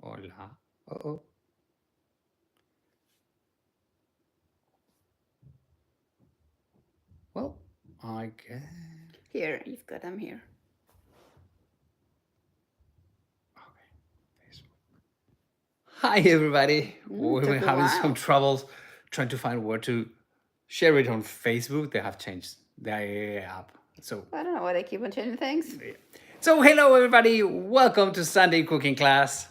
Hola. Uh-oh. Well, I guess. Here, you've got them here. Okay. Hi, everybody. We've been took a having some while. troubles trying to find where to share it on Facebook. They have changed the app. So, I don't know why they keep on changing things. hello, everybody. Welcome to Sunday cooking class.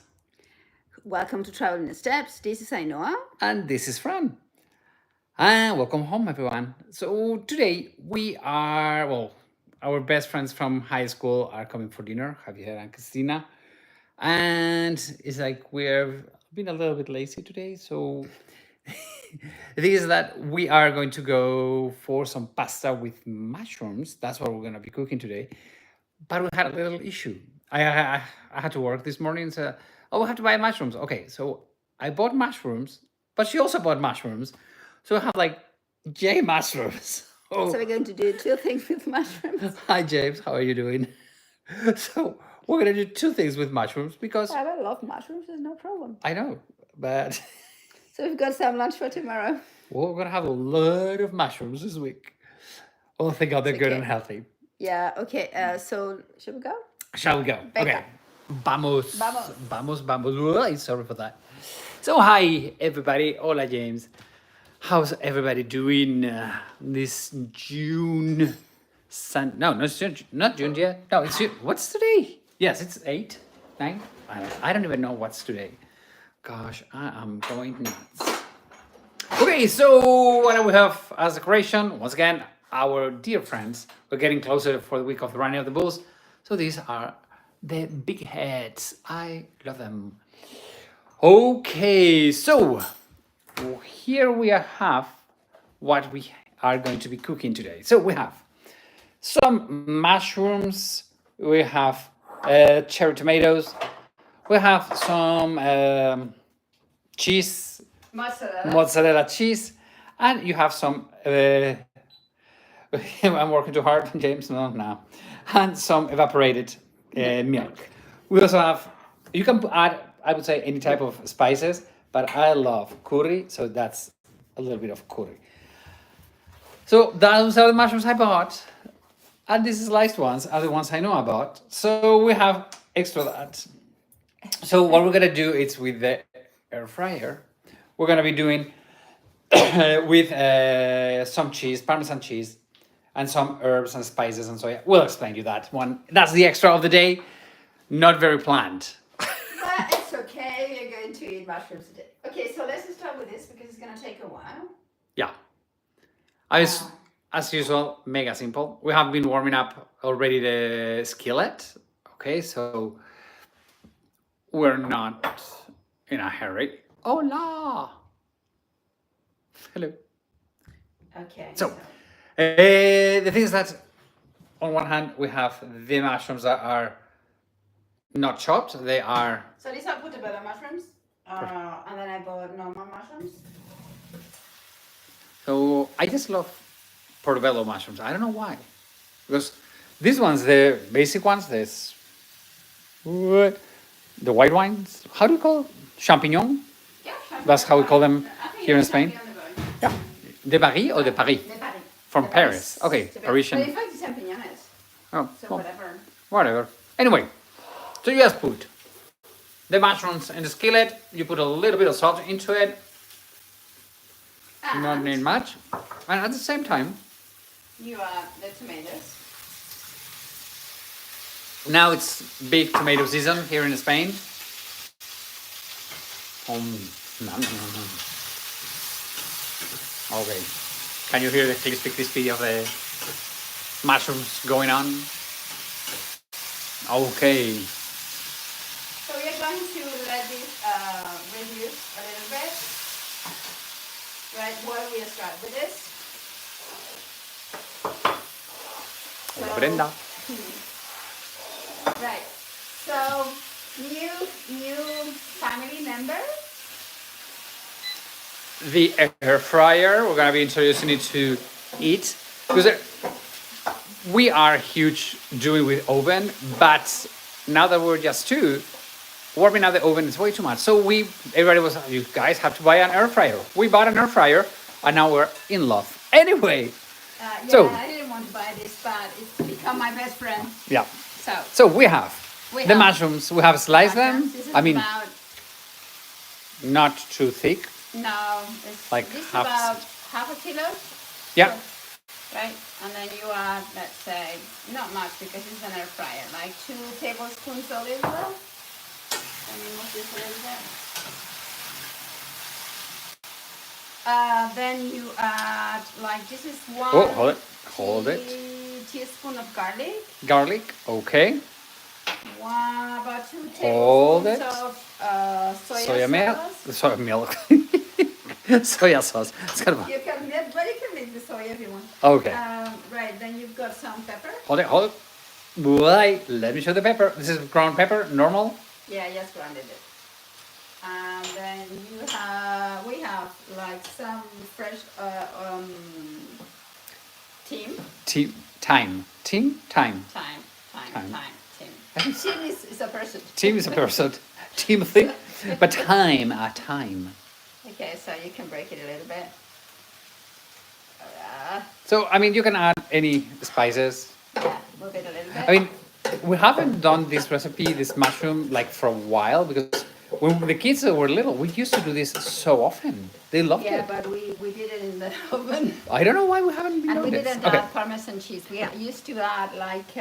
Welcome to Travel in the Steps. This is Ainhoa. And this is Fran. And welcome home, everyone. So, today we are, our best friends from high school are coming for dinner, Javier and Cristina. And it's like we've been a little bit lazy today. So, the thing is that we are going to go for some pasta with mushrooms. That's what we're going to be cooking today. But we had a little issue. I had to work this morning. So, we have to buy mushrooms. Okay, so I bought mushrooms, but she also bought mushrooms. So we have like J mushrooms. So we're going to do two things with mushrooms. Hi, James. How are you doing? So we're going to do two things with mushrooms because I love mushrooms. There's no problem. I know, but So we've got some lunch for tomorrow. we're going to have a lot of mushrooms this week. Oh, thank God they're good okay. and healthy. Yeah. Okay. So should we go? Shall we go? Venga. Okay. Vamos. Vamos. Vamos, vamos. Ooh, sorry for that. So, hi, everybody. Hola, James. How's everybody doing this June? No, not June yet. No, it's June. What's today? Yes, it's 8, 9. I don't even know what's today. Gosh, I am going nuts. Okay, so what do we have as decoration? Once again, our dear friends. We're getting closer for the week of the running of the bulls. So these are the big heads. I love them. Okay, so here we have what we are going to be cooking today. So we have some mushrooms, we have cherry tomatoes, we have some cheese, mozzarella cheese, and you have some I'm working too hard, James, no, and some evaporated milk. We also have, you can add, I would say, any type of spices, but I love curry, so that's a little bit of curry. So those are the mushrooms I bought, and these sliced ones are the ones I know about. So we have extra that. So what we're gonna do is with the air fryer, we're gonna be doing with some cheese, Parmesan cheese, and some herbs and spices and so yeah. We'll explain you that one. That's the extra of the day, not very planned. But it's okay. You're going to eat mushrooms today. Okay, so let's start with this because it's going to take a while. Yeah. As usual, mega simple. We have been warming up already the skillet. Okay, so we're not in a hurry. Hola. Hello. Okay. So, the thing is that on one hand, we have the mushrooms that are not chopped. They are... So these are portobello mushrooms. And then I bought normal mushrooms. So I just love portobello mushrooms. I don't know why. Because these ones, the basic ones, this... The white ones, how do you call it? Champignon? Yeah, champignon. That's how we call them here in Spain. Yeah. De Paris or de Paris? De Paris. From Paris. Okay, Parisian. But in fact, it's champignons. Oh, So well, whatever. whatever. Anyway, so you just put the mushrooms in the skillet. You put a little bit of salt into it. And Not need much. And at the same time, you add the tomatoes. now it's big tomato season here in Spain. Nom, nom, nom. Okay. Can you hear the crispy of the mushrooms going on? Okay. So we are going to let this reduce a little bit. Right, while we start with this. Brenda. Right. So new family member. The air fryer, we're gonna be introducing it to it because we are huge doing with oven, but now that we're just two, warming up the oven is way too much. So everybody was, you guys have to buy an air fryer. We bought an air fryer, and now we're in love. Anyway, Yeah, So- I didn't want to buy this, but it's become my best friend. yeah. So So we have We the have mushrooms. We have sliced them. This is I mean, about, not too thick. no, it's Like this is half- about half a kilo. Yeah. Right, and then you add, let's say, not much because it's an air fryer, like 2 tablespoons olive oil. Let me move this a little bit. Then you add, like, this is one Oh, hold it. teaspoon of garlic, Garlic. Okay. about 2 Hold tablespoons it. of Soya milk. sauce. Soya milk. Soya sauce. It's kind of. You can make, but you can make the soy if you want. Okay. Right, then you've got some pepper. Hold it. Wait, let me show the pepper. This is ground pepper, normal. Yeah, just grounded it. And then we have like some fresh thyme. Thyme. Thyme. I think Thyme is a person. Thyme is a person. Timothy. But thyme. Okay, so you can break it a little bit. So, I mean, you can add any spices. Yeah, move it a little bit. I mean, we haven't done this recipe, this mushroom, like for a while because when the kids were little, we used to do this so often. They loved yeah, it. but we did it in the oven. I don't know why we haven't been And we doing this. didn't add Parmesan cheese. We used to add like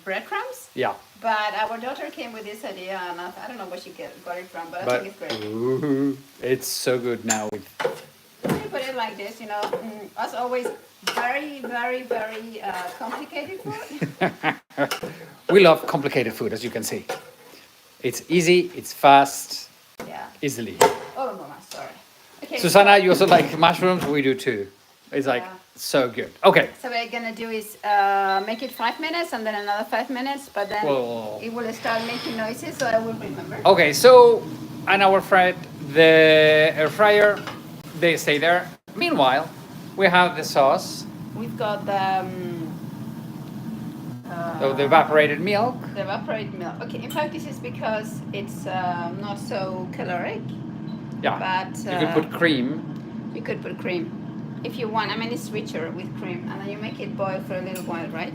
breadcrumbs. Yeah. But our daughter came with this idea, and I don't know where she got it from, but I But think it's great. ooh, it's so good now. You put it like this, you know, as always, very, very, very complicated food. We love complicated food, as you can see. It's easy, it's fast, Yeah. easily. Oh, Mama, sorry. Okay. Susanna, you also like mushrooms? We do too. It's like Yeah. so good. Okay. So what we're gonna do is make it 5 minutes and then another 5 minutes, but then Whoa. it will start making noises, so I will remember. Okay, so an hour fried the air fryer, they stay there. Meanwhile, we have the sauce, We've got the the evaporated milk. the evaporated milk. Okay, in fact, this is because it's not so caloric. Yeah. But You can put cream. you could put cream if you want. I mean, it's richer with cream, and then you make it boil for a little while, right?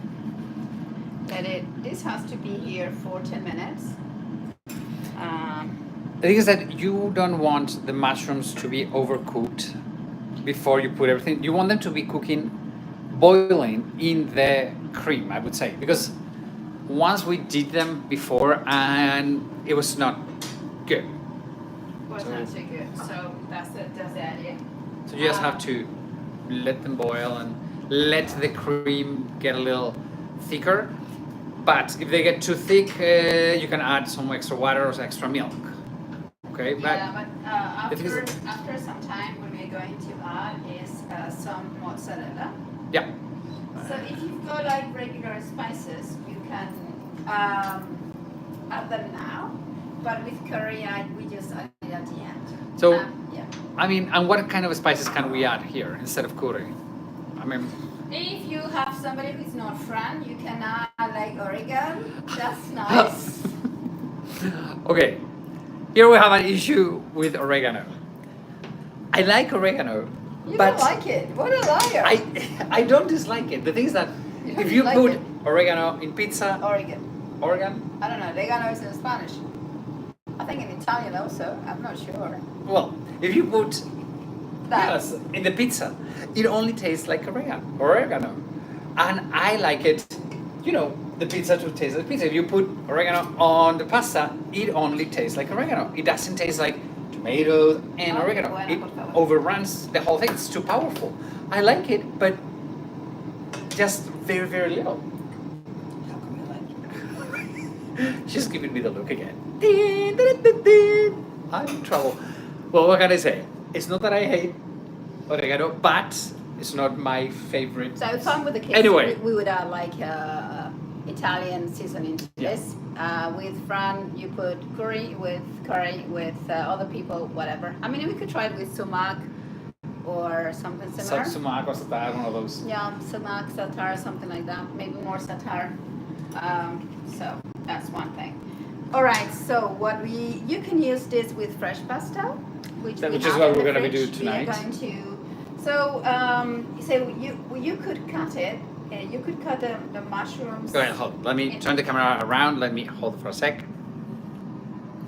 This has to be here for 10 minutes. The thing is that you don't want the mushrooms to be overcooked before you put everything. You want them to be cooking, boiling in the cream, I would say. Because once we did them before and it was not good. Was not so good. So that's the idea. So you just have to let them boil and let the cream get a little thicker. But if they get too thick, you can add some extra water or extra milk. Okay, Yeah, but the thing is- after some time, what we're going to add is some mozzarella. yeah. So if you've got like regular spices, you can add them now. But with curry, we just add it at the end. So- yeah. I mean, and what kind of spices can we add here instead of curry? I mean, If you have somebody who's not Fran, you can add like oregano. That's nice. okay, here we have an issue with oregano. I like oregano, You but don't like it? What a liar! I don't dislike it. The thing is that You don't if you like put it. oregano in pizza, Oregon. oregano, I don't know. Oregano is in Spanish. I think in Italian also. I'm not sure. well, if you put That. yes, in the pizza, it only tastes like oregano. And I like it, you know, the pizza to taste like pizza. If you put oregano on the pasta, it only tastes like oregano. It doesn't taste like tomatoes and Okay, oregano. bueno, It por favor. overruns the whole thing. It's too powerful. I like it, but just very, very little. How come you like it? She's giving me the look again. I'm in trouble. Well, what can I say? It's not that I hate oregano, but it's not my favorite. So if I'm with the kids, Anyway. we would add like Italian seasoning to Yeah. this. With Fran, you put curry. With other people, whatever. I mean, we could try it with sumac or something similar. Sumac or satar, one of those. Yeah, sumac, satire, something like that. Maybe more satire. So that's one thing. All right. So you can use this with fresh pasta, which Which we is have what in we're the gonna be fridge. doing tonight. We are going to. So you could cut it. You could cut the mushrooms. Go ahead, hold. Let me turn the camera around. Let me hold it for a sec.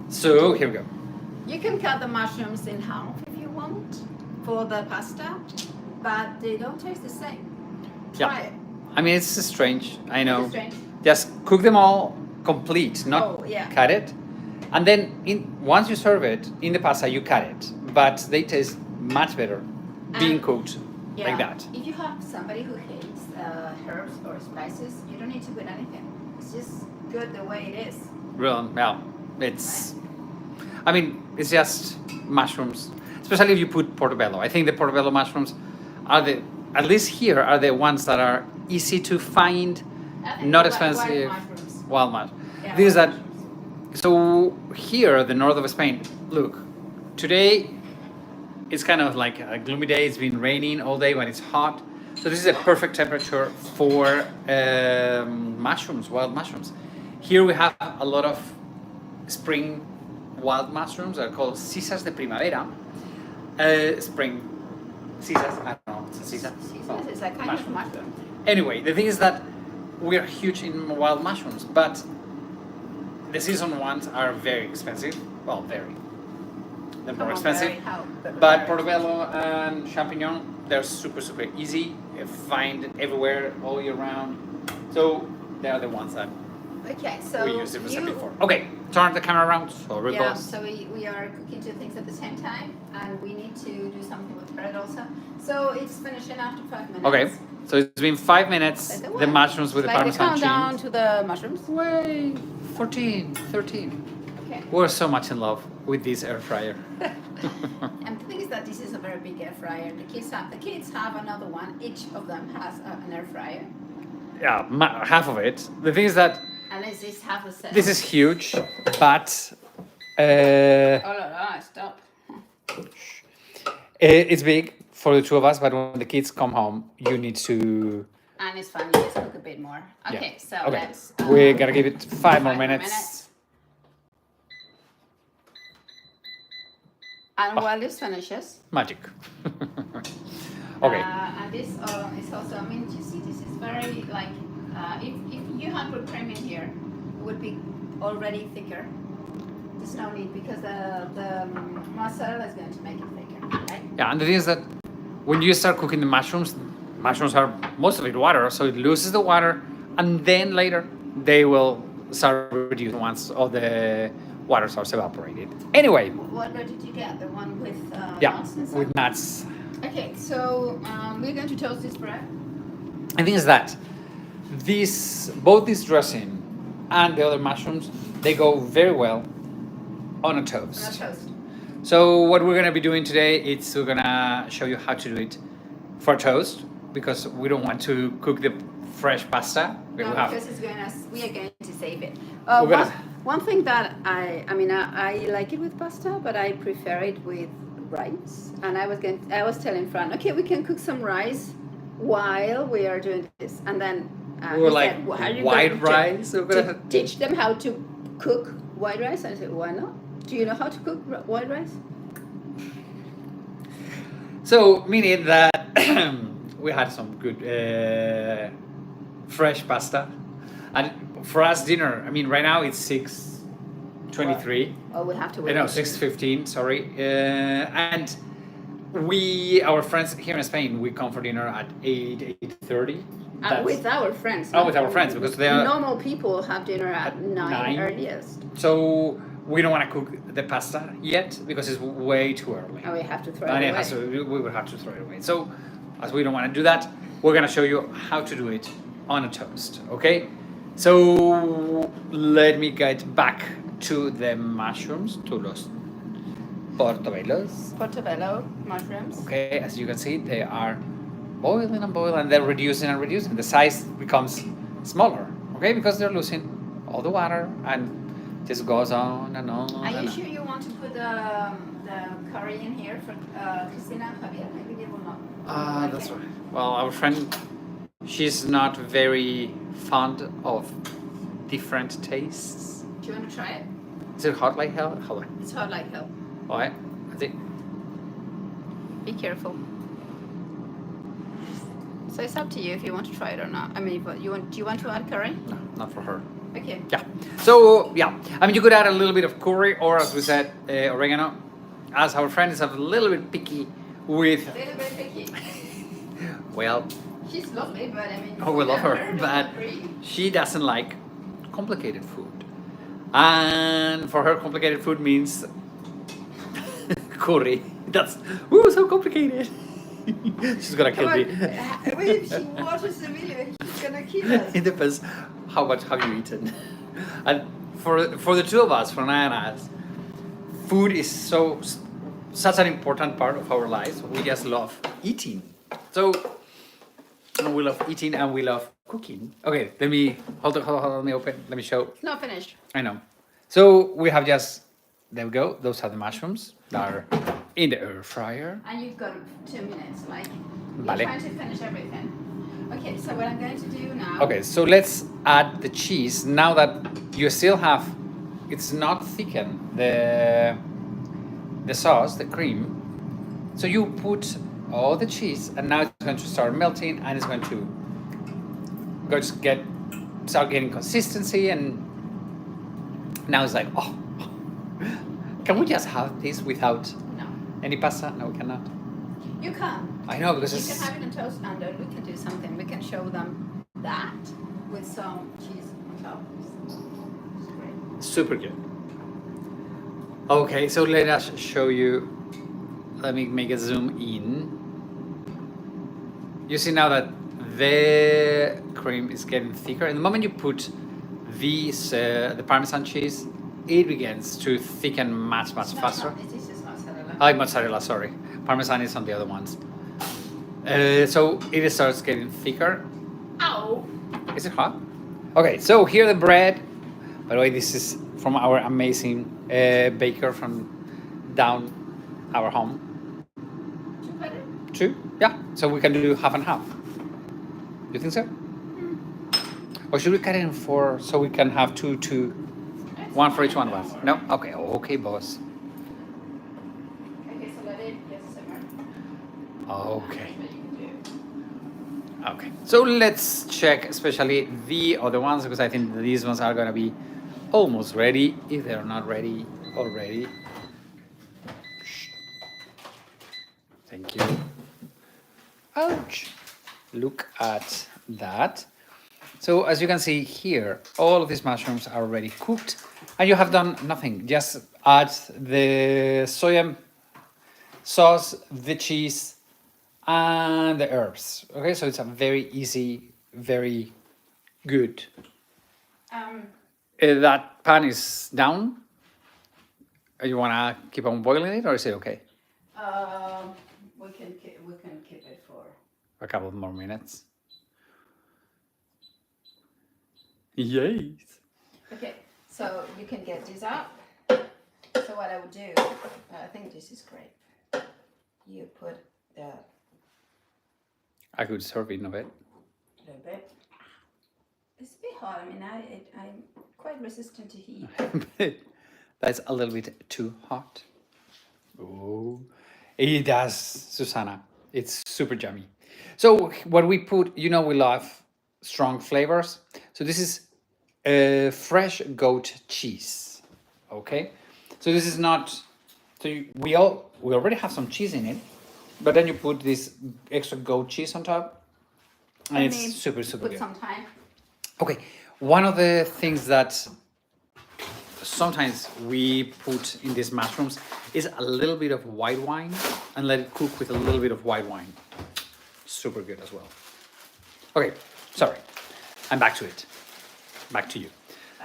So here we go. You can cut the mushrooms in half if you want for the pasta, but they don't taste the same. Try it. I mean, it's strange. I know. It's strange. Just cook them all complete, not cut it. And then once you serve it in the pasta, you cut it. But they taste much better being cooked like that. If you have somebody who hates herbs or spices, you don't need to put anything. It's just good the way it is. Real, well, it's. I mean, it's just mushrooms, especially if you put portobello. I think the portobello mushrooms are at least here, are the ones that are easy to find, not expensive. Wild mushrooms. Yeah, This is wild that. So here, the north of Spain. Look, today it's kind of like a gloomy day. It's been raining all day when it's hot. So this is a perfect temperature for mushrooms, wild mushrooms. Here we have a lot of spring wild mushrooms. They're called cisas de primavera. Spring cisas. I don't know. It's a cisa. Cisas is a kind of mushroom. Anyway, the thing is that we're huge in wild mushrooms, but the season ones are very expensive. Well, very. They're more expensive. But portobello and champignon, they're super, super easy. You find everywhere all year round. So they are the ones that we use the recipe for. Okay, turn the camera around. Sorry, boss. So we are cooking two things at the same time, and we need to do something with bread also. So it's finishing after 5 minutes. Okay, so it's been 5 minutes. The mushrooms with the Parmesan cheese. Countdown to the mushrooms. Wait, 14, 13. Okay. We're so much in love with this air fryer. And the thing is that this is a very big air fryer. The kids have another one. Each of them has an air fryer. Yeah, half of it. The thing is that and this is half a set. this is huge, but Oh la la! Stop. it's big for the two of us. But when the kids come home, you need to. And it's fun. You just cook a bit more. Okay, so let's. We're gonna give it 5 more minutes. And while this finishes. Magic. Okay. And this is also. I mean, you see, this is very like. If you had whipped cream in here, it would be already thicker. There's no need because the mozzarella is going to make it thicker, right? Yeah, and the thing is that when you start cooking the mushrooms are most of it water, so it loses the water, and then later they will start reducing once all the water starts evaporated. Anyway. What did you get? The one with nuts and stuff? With nuts. Okay, so we're going to toast this bread. The thing is that both this dressing and the other mushrooms, they go very well on a toast. So what we're gonna be doing today is we're gonna show you how to do it for toast, because we don't want to cook the fresh pasta. Because we are going to save it. One thing that I like it with pasta, but I prefer it with rice. And I was telling Fran, okay, we can cook some rice while we are doing this, and then. We were like, white rice? To teach them how to cook white rice. I said, why not? Do you know how to cook white rice? So, meaning that we had some good fresh pasta. And for us, dinner, I mean, right now it's 6:23. Oh, we have to wait. No, 6:15, sorry. And our friends here in Spain, we come for dinner at 8:30. With our friends. With our friends, because they are normal people have dinner at 9 earliest. So we don't want to cook the pasta yet because it's way too early. And we have to throw it away. We would have to throw it away. So as we don't want to do that, we're going to show you how to do it on a toast. Okay? So let me get back to the mushrooms, to los portobellos. Portobello mushrooms. Okay, as you can see, they are boiling and boiling, and they're reducing and reducing. The size becomes smaller, okay, because they're losing all the water, and just goes on and on. Are you sure you want to put the curry in here for Cristina and Javier? Maybe they will not. That's right. Well, our friend, she's not very fond of different tastes. Do you want to try it? Is it hot like hell? Hold on. It's hot like hell. All right. I think. Be careful. So it's up to you if you want to try it or not. I mean, but do you want to add curry? No, not for her. Okay. Yeah. So yeah, I mean, you could add a little bit of curry, or as we said, oregano. As our friend is a little bit picky with. A little bit picky. Well. She's lovely, but I mean. Oh, we love her, but she doesn't like complicated food, and for her, complicated food means curry. That's so complicated. She's gonna kill me. If she watches the video, she's gonna kill us. It depends how much have you eaten. And for the two of us, for Naya and us, food is such an important part of our lives. We just love eating. So we love eating and we love cooking. Okay, let me hold on, let me open. Let me show. It's not finished. I know. So we have just, there we go. Those are the mushrooms that are in the air fryer. And you've got 2 minutes, like you're Vale. trying to finish everything. Okay, so what I'm going to do now. Okay, so let's add the cheese now that you still have, it's not thickened, the sauce, the cream. So you put all the cheese and now it's going to start melting and it's going to start getting consistency, and now it's like, oh, can we just have this without No, any pasta? No, we cannot. you can. I know, because You it's can have it on toast, and then we can do something. We can show them that with some cheese on top. It's great. super good. Okay, so let us show you. Let me make a zoom in. You see now that the cream is getting thicker. And the moment you put the Parmesan cheese, it begins to thicken much faster. This is mozzarella. Mozzarella, sorry. Parmesan is on the other ones. So it starts getting thicker. Ow! Is it hot? Okay, so here the bread. By the way, this is from our amazing baker from down our home. To put it? 2? Yeah. So we can do half and half. You think so? Or should we cut it in 4 so we can have 2, one for each one of us? No? Okay. Okay, boss. Okay, so let it just simmer. Okay. That's what you can do. Okay. So let's check especially the other ones, because I think these ones are gonna be almost ready, if they're not ready already. Thank you. Ouch. Look at that. So as you can see here, all of these mushrooms are already cooked, and you have done nothing. Just add the soya sauce, the cheese, and the herbs. Okay, so it's a very easy, very good. That pan is down. You wanna keep on boiling it, or is it okay? We can keep it for. A couple of more minutes. Yes. Okay, so you can get this up. So what I would do, I think this is great. You put the I could serve it in a bit. little bit. It's a bit hot. I mean, I'm quite resistant to heat. That's a little bit too hot. Oh, it does, Susanna. It's super yummy. So what we put, we love strong flavors. So this is fresh goat cheese. Okay, so this is not. So we already have some cheese in it, but then you put this extra goat cheese on top, and it's super Put good. some time. Okay, one of the things that sometimes we put in these mushrooms is a little bit of white wine, and let it cook with a little bit of white wine. Super good as well. Okay, sorry. I'm back to it. Back to you.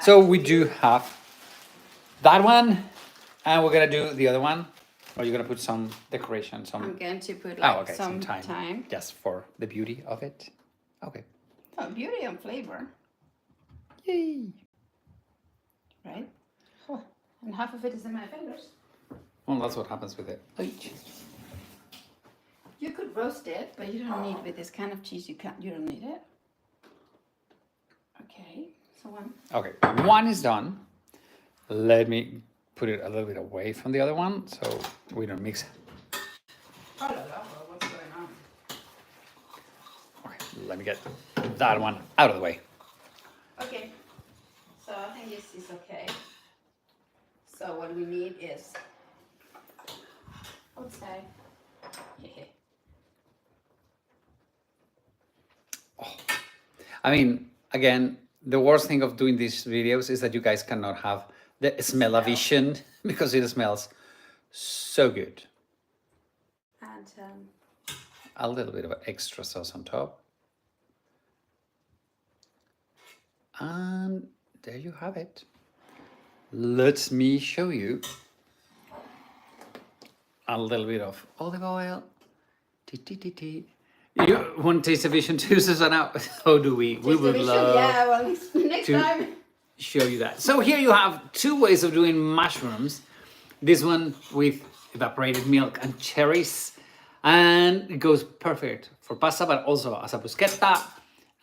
So we do have that one, and we're gonna do the other one. Or you're gonna put some decoration, some. I'm going to put some time. Just for the beauty of it. Okay. Oh, beauty and flavor, Yay. right? Oh, and half of it is in my fingers. Well, that's what happens with it. You could roast it, but you don't need with this kind of cheese. You don't need it. Okay, so one. Okay, one is done. Let me put it a little bit away from the other one so we don't mix. Oh, what's going on? Okay, let me get that one out of the way. Okay, so I think this is okay. So what we need is outside. I mean, again, the worst thing of doing these videos is that you guys cannot have the smell-o-vision because it smells so good. And A little bit of extra sauce on top. And there you have it. Let me show you a little bit of olive oil. You want taste of vision too, Susanna? How do we? We would love yeah, well, next to time. show you that. So here you have two ways of doing mushrooms. This one with evaporated milk and cherries, and it goes perfect for pasta, but also as a bruschetta.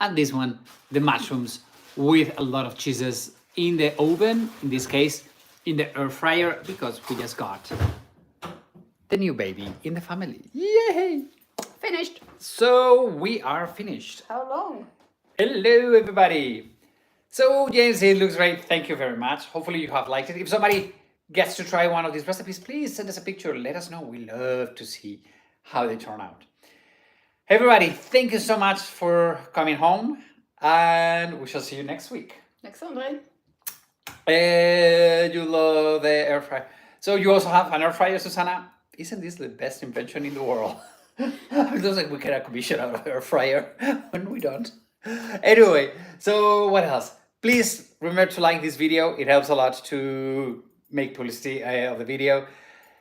And this one, the mushrooms with a lot of cheeses in the oven, in this case, in the air fryer, because we just got the new baby in the family. Yay! Finished. So we are finished. How long? Hello, everybody. So, James, it looks great. Thank you very much. Hopefully you have liked it. If somebody gets to try one of these recipes, please send us a picture. Let us know. We love to see how they turn out. Everybody, thank you so much for coming home, and we shall see you next week. Next Sunday. You love the air fryer. So you also have an air fryer, Susanna? Isn't this the best invention in the world? It looks like we get a commission out of air fryer when we don't. Anyway, so what else? Please remember to like this video. It helps a lot to make publicity of the video.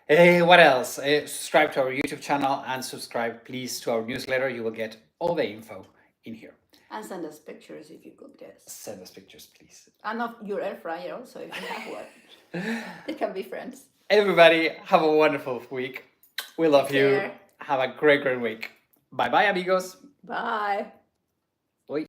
What else? Subscribe to our YouTube channel and subscribe, please, to our newsletter. You will get all the info in here. And send us pictures if you could guess. Send us pictures, please. And of your air fryer also, if you have one. They can be friends. Everybody, have a wonderful week. We love Take you. care. Have a great, great week. Bye bye, amigos. Bye.